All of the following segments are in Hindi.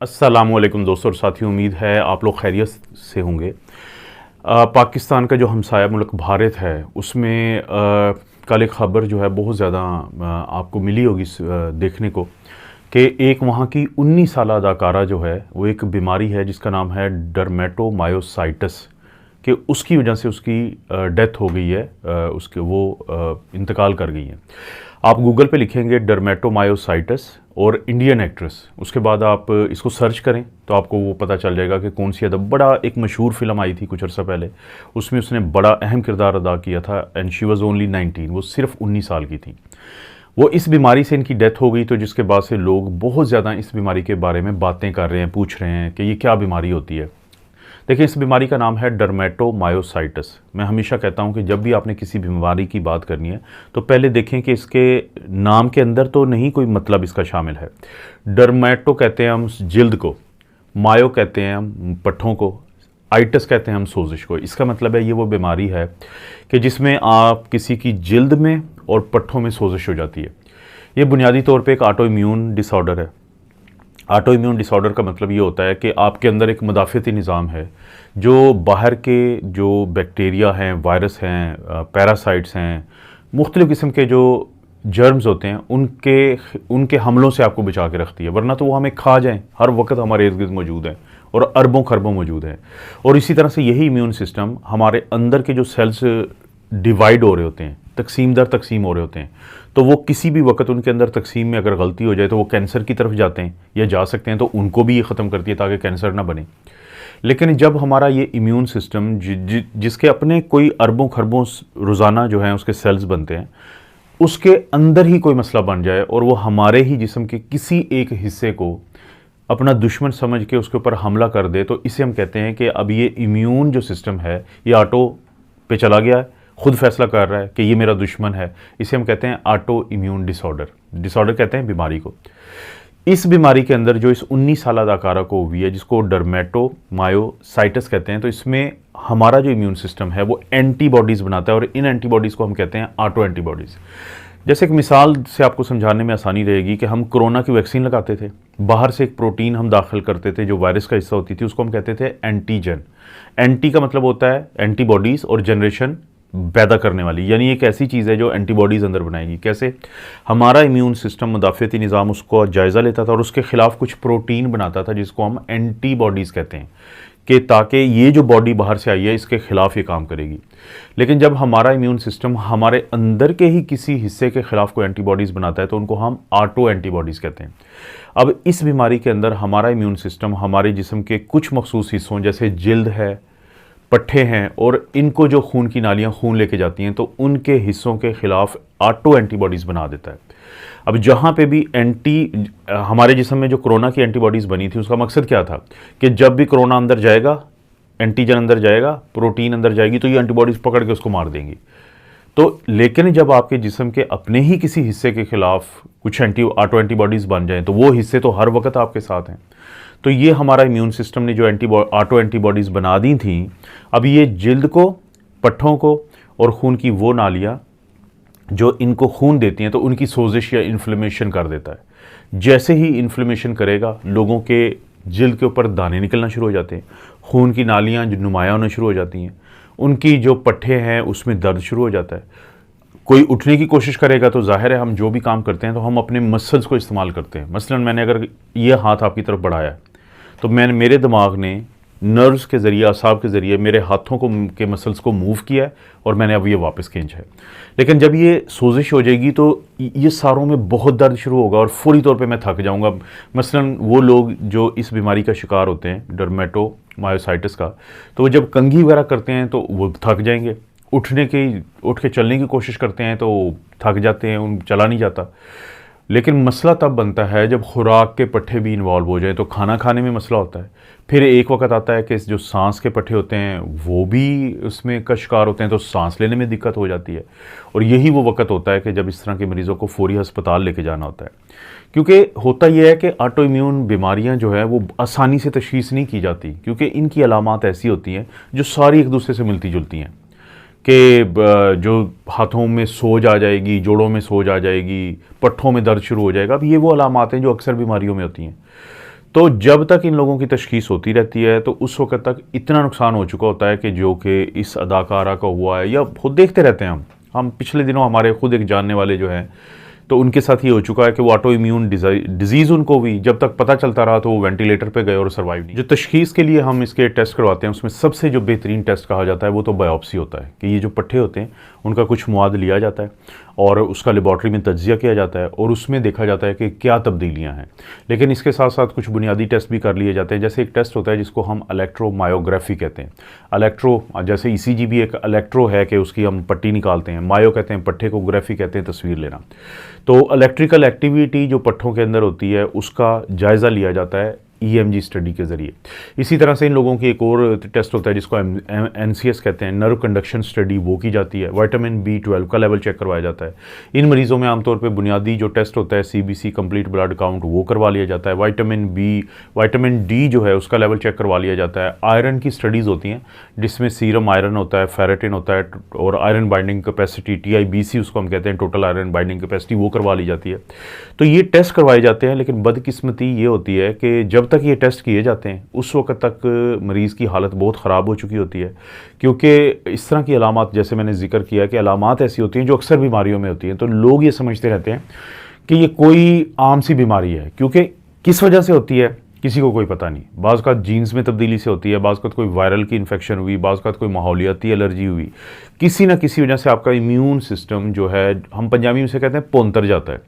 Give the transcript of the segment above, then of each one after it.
अस्सलामुअलैकुम दोस्तों और साथियों, उम्मीद है आप लोग खैरियत से होंगे। पाकिस्तान का जो हमसाया मुल्क भारत है उसमें कल एक ख़बर जो है बहुत ज़्यादा आपको मिली होगी देखने को कि एक वहाँ की 19 साल अदाकारा जो है वो एक बीमारी है जिसका नाम है डर्मेटोमायोसाइटिस कि उसकी वजह से उसकी डेथ हो गई है, उसके वो इंतकाल कर गई हैं। आप गूगल पे लिखेंगे डर्मेटोमायोसाइटिस और इंडियन एक्ट्रेस, उसके बाद आप इसको सर्च करें तो आपको वो पता चल जाएगा कि कौन सी अदब। बड़ा एक मशहूर फिल्म आई थी कुछ अर्सा पहले, उसमें उसने बड़ा अहम किरदार अदा किया था एंड शी वॉज़ ओनली 19, वो सिर्फ 19 साल की थी। वो इस बीमारी से इनकी डेथ हो गई, तो जिसके बाद से लोग बहुत ज़्यादा इस बीमारी के बारे में बातें कर रहे हैं, पूछ रहे हैं कि ये क्या बीमारी होती है। देखिए, इस बीमारी का नाम है डर्मेटोमायोसाइटिस। मैं हमेशा कहता हूं कि जब भी आपने किसी बीमारी की बात करनी है तो पहले देखें कि इसके नाम के अंदर तो नहीं कोई मतलब इसका शामिल है। डर्मेटो कहते हैं हम जिल्द को, मायो कहते हैं हम पट्ठों को, आइटस कहते हैं हम सोजिश को। इसका मतलब है ये वो बीमारी है कि जिसमें आप किसी की जिल्द में और पट्ठों में सोजिश हो जाती है। ये बुनियादी तौर पर एक ऑटो इम्यून डिसऑर्डर है। ऑटो इम्यून डिसऑर्डर का मतलब ये होता है कि आपके अंदर एक मुदाफ़ती निज़ाम है जो बाहर के जो बैक्टीरिया हैं, वायरस हैं, पैरासाइट्स हैं, मुख्तलिफ़ किस्म के जो जर्म्स होते हैं उनके हमलों से आपको बचा के रखती है, वरना तो वो हमें खा जाएं। हर वक्त हमारे इर्द गिर्द मौजूद हैं और अरबों खरबों मौजूद हैं। और इसी तरह से यही इम्यून सिस्टम हमारे अंदर के जो सेल्स डिवाइड हो रहे होते हैं, तकसीम दर तकसीम हो रहे होते हैं, तो वो किसी भी वक्त उनके अंदर तकसीम में अगर गलती हो जाए तो वो कैंसर की तरफ जाते हैं या जा सकते हैं, तो उनको भी ये ख़त्म करती है ताकि कैंसर ना बने। लेकिन जब हमारा ये इम्यून सिस्टम जिसके अपने कोई अरबों खरबों रोज़ाना जो है उसके सेल्स बनते हैं, उसके अंदर ही कोई मसला बन जाए और वो हमारे ही जिस्म के किसी एक हिस्से को अपना दुश्मन समझ के उसके ऊपर हमला कर दे, तो इसे हम कहते हैं कि अब ये इम्यून जो सिस्टम है ये ऑटो पे चला गया है, खुद फैसला कर रहा है कि ये मेरा दुश्मन है। इसे हम कहते हैं ऑटो इम्यून डिसऑर्डर कहते हैं बीमारी को। इस बीमारी के अंदर जो इस 19 साल अदाकारा को हुई है जिसको डर्मेटोमायोसाइटिस कहते हैं, तो इसमें हमारा जो इम्यून सिस्टम है वो एंटीबॉडीज़ बनाता है और इन एंटीबॉडीज़ को हम कहते हैं ऑटो एंटीबॉडीज़। जैसे एक मिसाल से आपको समझाने में आसानी रहेगी कि हम कोरोना की वैक्सीन लगाते थे, बाहर से एक प्रोटीन हम दाखिल करते थे जो वायरस का हिस्सा होती थी, उसको हम कहते थे एंटीजन। एंटी का मतलब होता है एंटीबॉडीज़ और जनरेशन पैदा करने वाली, यानी एक ऐसी चीज़ है जो एंटीबॉडीज़ अंदर बनाएगी। कैसे? हमारा इम्यून सिस्टम मुदाफ़ती निज़ाम उसको जायज़ा लेता था और उसके ख़िलाफ़ कुछ प्रोटीन बनाता था जिसको हम एंटीबॉडीज़ कहते हैं, कि ताकि ये जो बॉडी बाहर से आई है इसके ख़िलाफ़ ये काम करेगी। लेकिन जब हमारा इम्यून सिस्टम हमारे अंदर के ही किसी हिस्से के ख़िलाफ़ कोई एंटीबॉडीज़ बनाता है तो उनको हम ऑटो एंटीबॉडीज़ कहते हैं। अब इस बीमारी के अंदर हमारा इम्यून सिस्टम हमारे जिस्म के कुछ मखसूस हिस्सों जैसे जिल्द है, पट्ठे हैं और इनको जो खून की नालियाँ खून लेके जाती हैं, तो उनके हिस्सों के ख़िलाफ़ ऑटो एंटीबॉडीज़ बना देता है। अब जहाँ पे भी हमारे जिस्म में जो कोरोना की एंटीबॉडीज़ बनी थी उसका मकसद क्या था कि जब भी कोरोना अंदर जाएगा, एंटीजन अंदर जाएगा, प्रोटीन अंदर जाएगी, तो ये एंटीबॉडीज़ पकड़ के उसको मार देंगी। तो लेकिन जब आपके जिस्म के अपने ही किसी हिस्से के ख़िलाफ़ कुछ ऑटो एंटीबॉडीज़ बन जाएँ तो वो हिस्से तो हर वक्त आपके साथ हैं। तो ये हमारा इम्यून सिस्टम ने जो ऑटो एंटीबॉडीज़ बना दी थी, अब ये जिल्द को, पट्ठों को और खून की वो नालियाँ जो इनको खून देती हैं तो उनकी सोजिश या इन्फ्लेमेशन कर देता है। जैसे ही इन्फ्लेमेशन करेगा, लोगों के जिल्द के ऊपर दाने निकलना शुरू हो जाते हैं, खून की नालियाँ जो नुमायाँ होना शुरू हो जाती हैं, उनकी जो पट्ठे हैं उसमें दर्द शुरू हो जाता है। कोई उठने की कोशिश करेगा तो जाहिर है हम जो भी काम करते हैं तो हम अपने मसल्स को इस्तेमाल करते हैं। मसलन मैंने अगर ये हाथ आपकी तरफ बढ़ाया तो मेरे दिमाग ने नर्व्स के ज़रिए, असाब के ज़रिए मेरे हाथों के मसल्स को मूव किया है और मैंने अब ये वापस खींचा है। लेकिन जब ये सोजिश हो जाएगी तो ये सारों में बहुत दर्द शुरू होगा और फौरी तौर पे मैं थक जाऊंगा। मसलन वो लोग जो इस बीमारी का शिकार होते हैं डर्मेटोमायोसाइटिस का, तो वो जब कंघी वगैरह करते हैं तो वो थक जाएंगे, उठ के चलने की कोशिश करते हैं तो थक जाते हैं, चला नहीं जाता। लेकिन मसला तब बनता है जब खुराक के पट्ठे भी इन्वॉल्व हो जाए, तो खाना खाने में मसला होता है। फिर एक वक्त आता है कि जो सांस के पट्ठे होते हैं वो भी उसमें का शिकार होते हैं, तो सांस लेने में दिक्कत हो जाती है। और यही वो वक्त होता है कि जब इस तरह के मरीज़ों को फौरी अस्पताल लेके जाना होता है, क्योंकि होता यह है कि ऑटो इम्यून बीमारियां जो है वो आसानी से तशख़ीस नहीं की जाती, क्योंकि इनकी अलामात ऐसी होती हैं जो सारी एक दूसरे से मिलती जुलती हैं। कि जो हाथों में सोज आ जाएगी, जोड़ों में सोज आ जाएगी, पट्ठों में दर्द शुरू हो जाएगा। अब ये वो अलामात हैं जो अक्सर बीमारियों में होती हैं। तो जब तक इन लोगों की तशख़ीस होती रहती है तो उस वक़्त तक इतना नुकसान हो चुका होता है कि जो कि इस अदाकारा का हुआ है, या खुद देखते रहते हैं हम पिछले दिनों हमारे खुद एक जानने वाले जो हैं, तो उनके साथ ये हो चुका है कि वो ऑटो इम्यून डिजीज़ उनको भी जब तक पता चलता रहा तो वो वेंटिलेटर पे गए और सर्वाइव नहीं। जो तशख़ीस के लिए हम इसके टेस्ट करवाते हैं उसमें सबसे जो बेहतरीन टेस्ट कहा जाता है वो तो बायोप्सी होता है, कि ये जो पट्टे होते हैं उनका कुछ मवाद लिया जाता है और उसका लेबॉर्ट्री में तज्जिया किया जाता है और उसमें देखा जाता है कि क्या तब्दीलियाँ हैं। लेकिन इसके साथ साथ कुछ बुनियादी टेस्ट भी कर लिए जाते हैं। जैसे एक टेस्ट होता है जिसको हम इलेक्ट्रोमायोग्राफी कहते हैं। जैसे ECG भी एक इलेक्ट्रो है कि उसकी हम पट्टी निकालते हैं, मायो कहते हैं पट्टे को, ग्राफी कहते हैं तस्वीर लेना। तो इलेक्ट्रिकल एक्टिविटी जो पट्टों के अंदर होती है उसका जायज़ा लिया जाता है EMG स्टडी के ज़रिए। इसी तरह से इन लोगों की एक और टेस्ट होता है जिसको NCS कहते हैं, नर्व कंडक्शन स्टडी, वो की जाती है। विटामिन B12 का लेवल चेक करवाया जाता है। इन मरीज़ों में आमतौर पे बुनियादी जो टेस्ट होता है CBC कंप्लीट ब्लड काउंट वो करवा लिया जाता है। विटामिन D जो है उसका लेवल चेक करवा लिया जाता है। आयरन की स्टडीज़ होती हैं जिसमें सीरम आयरन होता है, फेरेटिन होता है और आयरन बाइंडिंग कैपेसिटी TIBC उसको हम कहते हैं, टोटल आयरन बाइंडिंग कैपेसिटी, वो करवा ली जाती है। तो ये टेस्ट करवाए जाते हैं। लेकिन बदकिस्मती ये होती है कि जब तक ये टेस्ट किए जाते हैं उस वक्त तक मरीज़ की हालत बहुत ख़राब हो चुकी होती है, क्योंकि इस तरह की अलामात, जैसे मैंने जिक्र किया कि अलामात ऐसी होती हैं जो अक्सर बीमारियों में होती हैं, तो लोग ये समझते रहते हैं कि ये कोई आम सी बीमारी है, क्योंकि किस वजह से होती है किसी को कोई पता नहीं। बाज़ का जीन्स में तब्दीली से होती है, बाज़ का कोई वायरल की इन्फेक्शन हुई, बाज़ का कोई माहौलियाती एलर्जी हुई, किसी ना किसी वजह से आपका इम्यून सिस्टम जो है, हम पंजाबी में से कहते हैं पोंतर जाता है,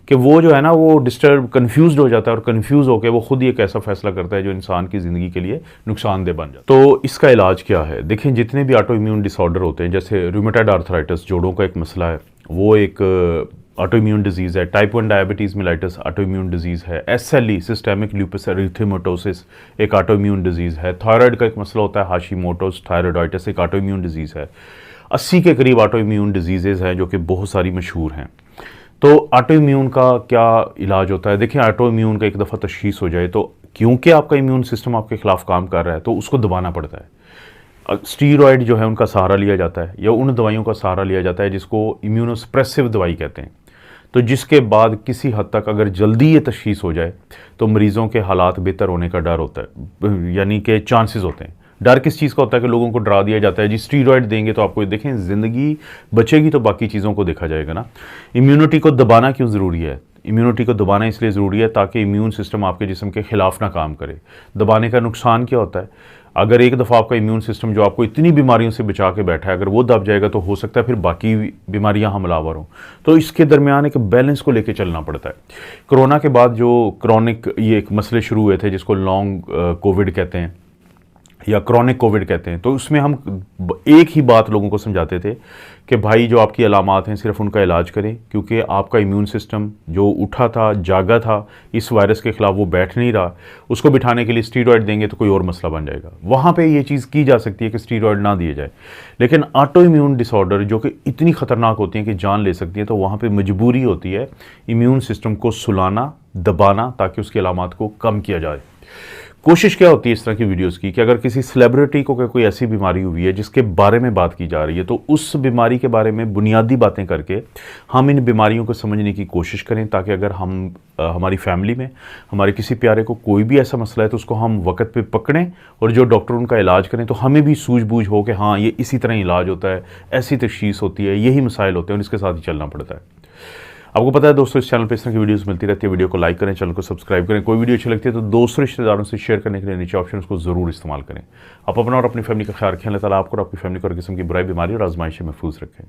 कि वो जो है ना वो डिस्टर्ब, कन्फ्यूज़ हो जाता है और कन्फ्यूज़ होकर वो खुद ही एक ऐसा फैसला करता है जो इंसान की ज़िंदगी के लिए नुकसानदेह बन जाता है। तो इसका इलाज क्या है? देखें, जितने भी ऑटो इम्यून डिसऑर्डर होते हैं, जैसे रूमेटॉइड आर्थराइटिस जोड़ों का एक मसला है, वो एक ऑटो इम्यून डिजीज़ है। Type 1 diabetes mellitus auto immune disease है। SLE सिस्टेमिक लूपस एरिथेमेटोसिस एक ऑटो इम्यून डिजीज़ है। थायराइड का एक मसला होता है हाशिमोटोस थायराइडाइटिस, एक ऑटो इम्यून डिजीज़ है। 80 के करीब ऑटो इम्यून डिजीज़ेज़ हैं जो कि बहुत सारी मशहूर हैं। तो ऑटो इम्यून का क्या इलाज होता है? देखिए, ऑटो इम्यून का एक दफ़ा तशख़ीस हो जाए तो क्योंकि आपका इम्यून सिस्टम आपके ख़िलाफ़ काम कर रहा है तो उसको दबाना पड़ता है। स्टीरॉयड जो है उनका सहारा लिया जाता है, या उन दवाइयों का सहारा लिया जाता है जिसको इम्यूनोसप्रेसिव दवाई कहते हैं। तो जिसके बाद किसी हद तक अगर जल्दी ये तशख़ीस हो जाए तो मरीज़ों के हालात बेहतर होने का डर होता है, यानी कि चांसेस होते हैं। डर किस चीज़ का होता है कि लोगों को डरा दिया जाता है जी स्टीरॉयड देंगे तो आपको, देखें, ज़िंदगी बचेगी तो बाकी चीज़ों को देखा जाएगा ना। इम्यूनिटी को दबाना क्यों ज़रूरी है? इम्यूनिटी को दबाना इसलिए ज़रूरी है ताकि इम्यून सिस्टम आपके जिस्म के ख़िलाफ़ ना काम करे। दबाने का नुकसान क्या होता है? अगर एक दफ़ा आपका इम्यून सिस्टम जो आपको इतनी बीमारियों से बचा के बैठा है, अगर वो दब जाएगा तो हो सकता है फिर बाकी बीमारियां हमलावर हों। तो इसके दरमियान एक बैलेंस को लेके चलना पड़ता है। कोरोना के बाद जो क्रॉनिक ये एक मसले शुरू हुए थे जिसको लॉन्ग कोविड कहते हैं या क्रॉनिक कोविड कहते हैं, तो उसमें हम एक ही बात लोगों को समझाते थे कि भाई जो आपकी अलामात हैं सिर्फ उनका इलाज करें, क्योंकि आपका इम्यून सिस्टम जो उठा था, जागा था, इस वायरस के ख़िलाफ़ वो बैठ नहीं रहा, उसको बिठाने के लिए स्टीरॉयड देंगे तो कोई और मसला बन जाएगा। वहाँ पे ये चीज़ की जा सकती है कि स्टीरॉयड ना दिए जाए। लेकिन ऑटो इम्यून डिसऑर्डर जो कि इतनी ख़तरनाक होती हैं कि जान ले सकती है, तो वहाँ पर मजबूरी होती है इम्यून सिस्टम को सुलाना, दबाना, ताकि उसकी अलामात को कम किया जाए। कोशिश क्या होती है इस तरह की वीडियोस की कि अगर किसी सेलिब्रिटी को कोई ऐसी बीमारी हुई है जिसके बारे में बात की जा रही है, तो उस बीमारी के बारे में बुनियादी बातें करके हम इन बीमारियों को समझने की कोशिश करें, ताकि अगर हमारी फैमिली में हमारे किसी प्यारे को कोई भी ऐसा मसला है तो उसको हम वक्त पे पकड़ें और जो डॉक्टर उनका इलाज करें तो हमें भी सूझबूझ हो कि हाँ ये इसी तरह इलाज होता है, ऐसी तशख़ीस होती है, यही मसाइल होते हैं और इसके साथ ही चलना पड़ता है। आपको पता है दोस्तों, इस चैनल पर इस तरह की वीडियोस मिलती रहती है। वीडियो को लाइक करें, चैनल को सब्सक्राइब करें। कोई वीडियो अच्छी लगती है तो दोस्तों रिश्तेदारों से शेयर करने के लिए नीचे ऑप्शन को ज़रूर इस्तेमाल करें। आप अपना और अपनी फैमिली का ख्याल रखें। अल्लाह ताला आपको और आपकी फैमिली को हर किस्म की बुराई, बीमारी और आजमाइश से महफूज रखें।